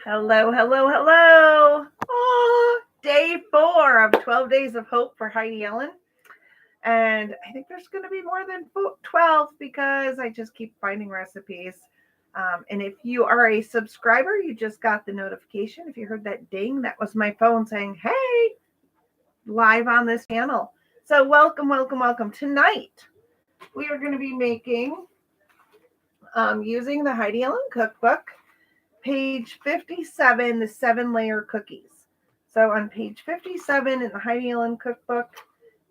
Hello, hello, hello. Oh, day 4 of 12 Days of Hope for Heidi Ellen. And I think there's going to be more than 12 because I just keep finding recipes. And if you are a subscriber, you just got the notification. If you heard that ding, that was my phone saying, hey, live on this channel. So welcome, welcome, welcome. Tonight, we are going to be making, using the Heidi Ellen cookbook, page 57, the 7-layer cookies. So on page 57 in the Heidi Ellen cookbook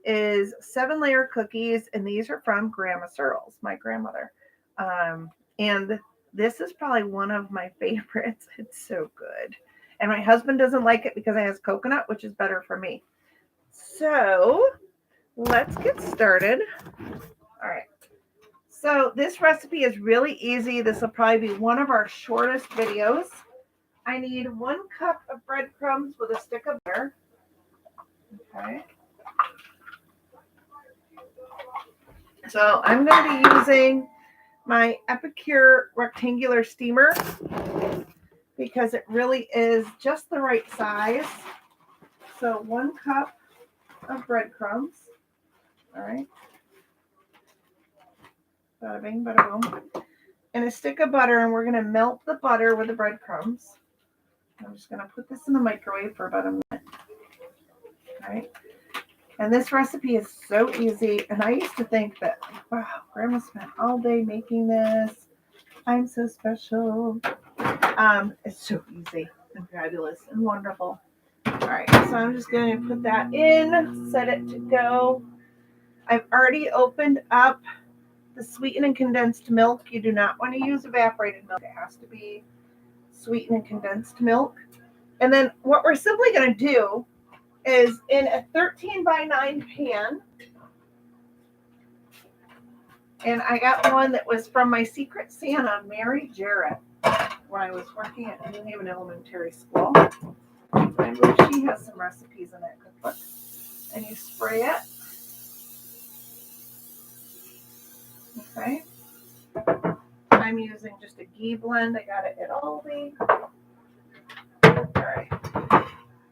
is 7-layer cookies, and these are from Grandma Searles, my grandmother. And this is probably one of my favorites. It's so good. And my husband doesn't like it because it has coconut, which is better for me. So let's get started. All right. So this recipe is really easy. This will probably be one of our shortest videos. I need 1 cup of breadcrumbs with a stick of butter. Okay. So I'm going to be using my Epicure rectangular steamer because it really is just the right size. So 1 cup of breadcrumbs. All right. Bada bing, bada boom. And a stick of butter, and we're going to melt the butter with the breadcrumbs. I'm just going to put this in the microwave for about a minute. All right. And this recipe is so easy. And I used to think that, wow, Grandma spent all day making this. I'm so special. It's so easy and fabulous and wonderful. All right, so I'm just going to put that in, set it to go. I've already opened up the sweetened and condensed milk. You do not want to use evaporated milk. It has to be sweetened and condensed milk. And then what we're simply going to do is in a 13 by 9 pan, and I got one that was from my Secret Santa, Mary Jarrett, when I was working at New Haven Elementary School. I believe she has some recipes in that cookbook. And you spray it. Okay. I'm using just a ghee blend. I got it at Aldi. All right.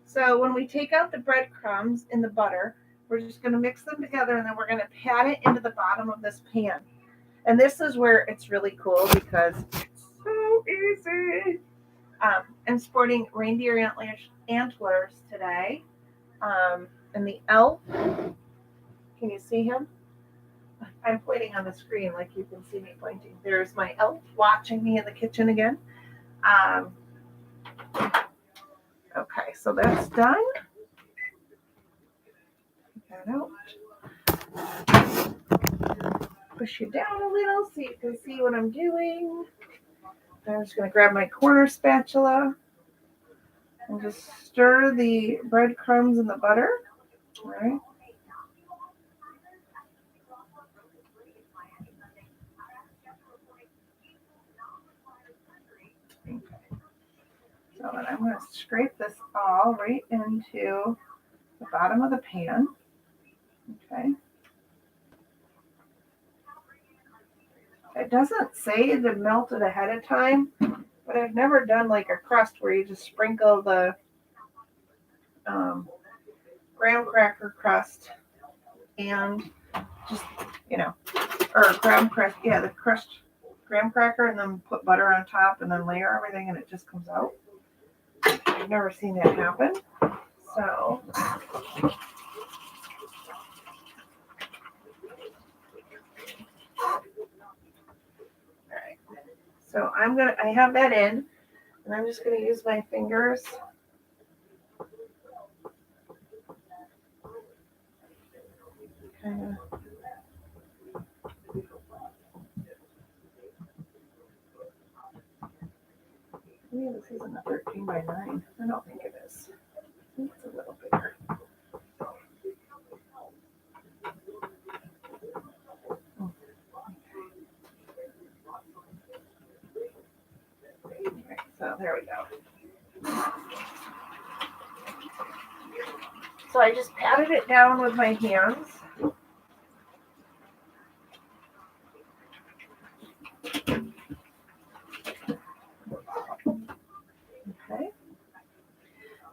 So when we take out the breadcrumbs in the butter, we're just going to mix them together, and then we're going to pat it into the bottom of this pan. And this is where it's really cool because it's so easy. I'm sporting reindeer antlers today. And the elf, can you see him? I'm pointing on the screen like you can see me pointing. There's my elf watching me in the kitchen again. Okay, so that's done. Take that out. Push you down a little so you can see what I'm doing. I'm just going to grab my corner spatula and just stir the breadcrumbs in the butter. All right. Okay. So then I'm going to scrape this all right into the bottom of the pan. Okay. It doesn't say to melt it ahead of time, but I've never done like a crust where you just sprinkle the graham cracker crust and just, or graham crust, the crushed graham cracker, and then put butter on top and then layer everything and it just comes out. I've never seen that happen. So So I have that in, and I'm just going to use my fingers. Kind of. Maybe this isn't a 13 by 9. I don't think it is. I think it's a little bigger. Okay, so there we go. So I just patted it down with my hands.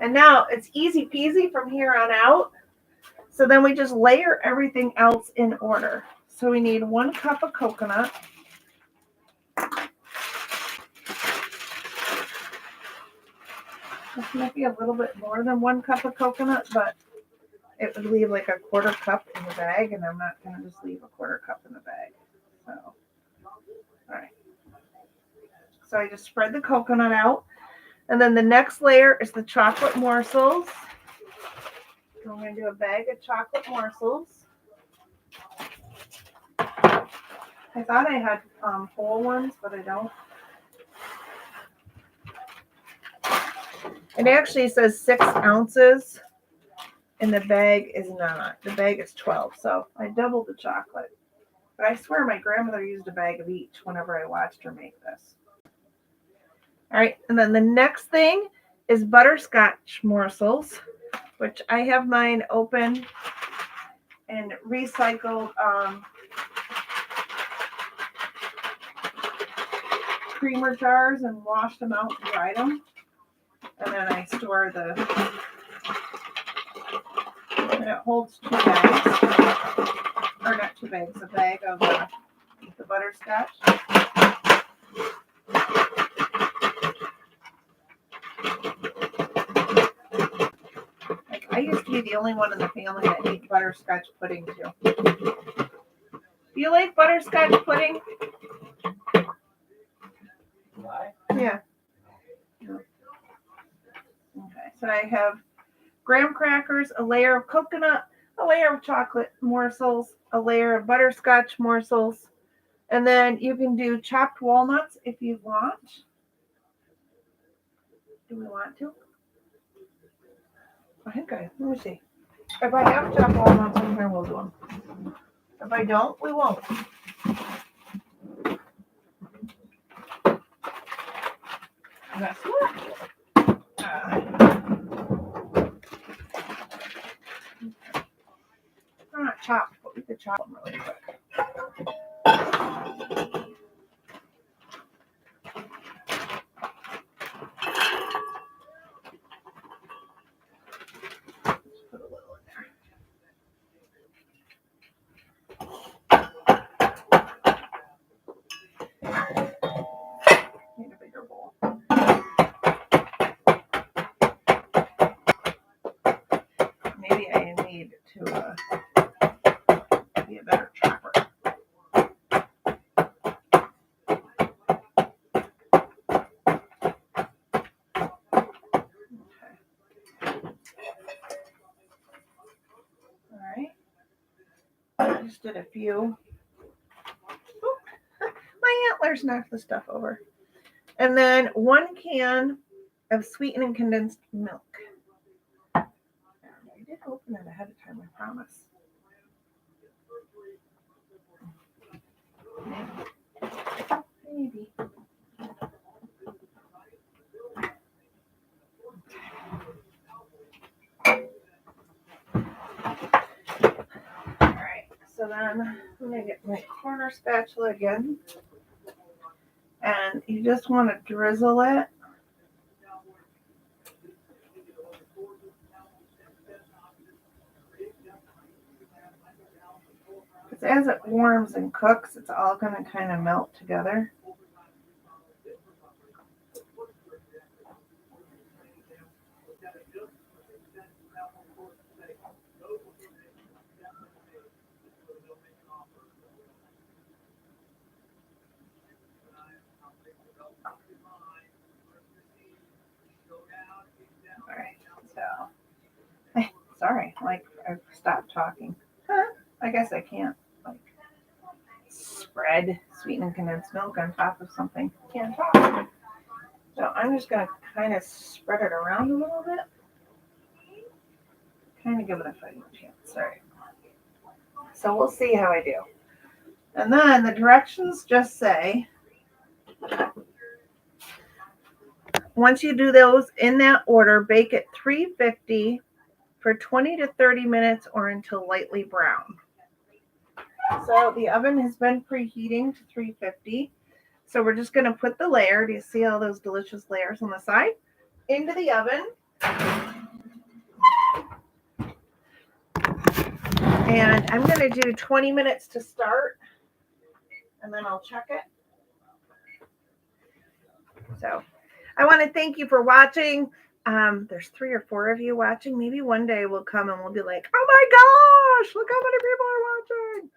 And now it's easy peasy from here on out. So then we just layer everything else in order. So we need 1 cup of coconut. This might be a little bit more than 1 cup of coconut, but it would leave like a 1/4 cup in the bag, and I'm not going to just leave a 1/4 cup in the bag. So, all right. So I just spread the coconut out. And then the next layer is the chocolate morsels. So I'm going to do a bag of chocolate morsels. I thought I had whole ones, but I don't. It actually says 6 ounces, and the bag is not. The bag is 12, so I doubled the chocolate. But I swear my grandmother used a bag of each whenever I watched her make this. All right, and then the next thing is butterscotch morsels, which I have mine open and recycled creamer jars and washed them out and dried them. And then I store and it holds 2 bags, or not 2 bags, a bag of the butterscotch. Like, I used to be the only one in the family that ate butterscotch pudding too. Do you like butterscotch pudding? Why? Yeah. Okay, so I have graham crackers, a layer of coconut, a layer of chocolate morsels, a layer of butterscotch morsels, and then you can do chopped walnuts if you want. Do we want to? I think let me see. If I have chopped walnuts in here, we'll do them. If I don't, we won't. Guess what? They're not chopped, but we could chop them really quick. Just put a little in there. Need a bigger bowl. Maybe I need to be a better chopper. I just did a few. Oop, my antlers knocked the stuff over. And then 1 can of sweetened and condensed milk. I did open it ahead of time, I promise. Maybe. Alright, so then I'm going to get my corner spatula again. And you just want to drizzle it. Because as it warms and cooks, it's all going to kind of melt together. Alright, so, sorry, like, I stopped talking. I guess I can't, like, spread sweetened and condensed milk on top of something. Can't talk. So I'm just going to kind of spread it around a little bit. Kind of give it a fighting chance. All right. So we'll see how I do. And then the directions just say, once you do those in that order, bake at 350 for 20 to 30 minutes or until lightly brown. So the oven has been preheating to 350. So we're just going to put the layer, do you see all those delicious layers on the side, into the oven. And I'm going to do 20 minutes to start, and then I'll check it. So I want to thank you for watching. There's 3 or 4 of you watching. Maybe one day we'll come and we'll be like, oh my gosh, look how many people are watching.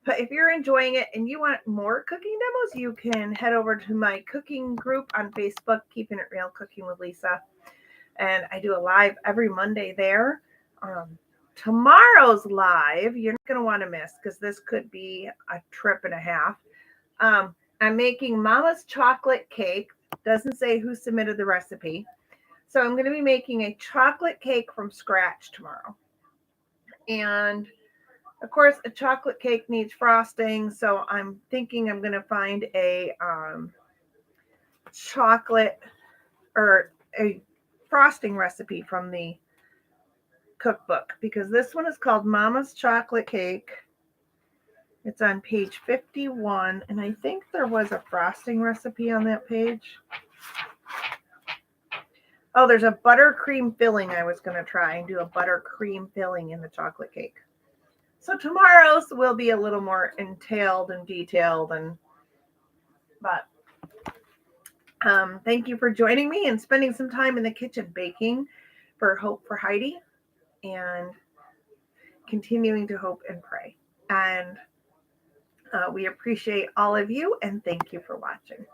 But if you're enjoying it and you want more cooking demos, you can head over to my cooking group on Facebook, Keeping It Real Cooking with Lisa. And I do a live every Monday there. Tomorrow's live, you're not going to want to miss because this could be a trip and a half. I'm making Mama's chocolate cake. Doesn't say who submitted the recipe. So I'm going to be making a chocolate cake from scratch tomorrow. And of course, a chocolate cake needs frosting. So I'm thinking I'm going to find a chocolate or a frosting recipe from the cookbook, because this one is called Mama's Chocolate Cake. It's on page 51, and I think there was a frosting recipe on that page. Oh, there's a buttercream filling I was going to try and do a buttercream filling in the chocolate cake. So tomorrow's will be a little more entailed and detailed, but thank you for joining me and spending some time in the kitchen baking for Hope for Heidi and continuing to hope and pray. And we appreciate all of you, and thank you for watching.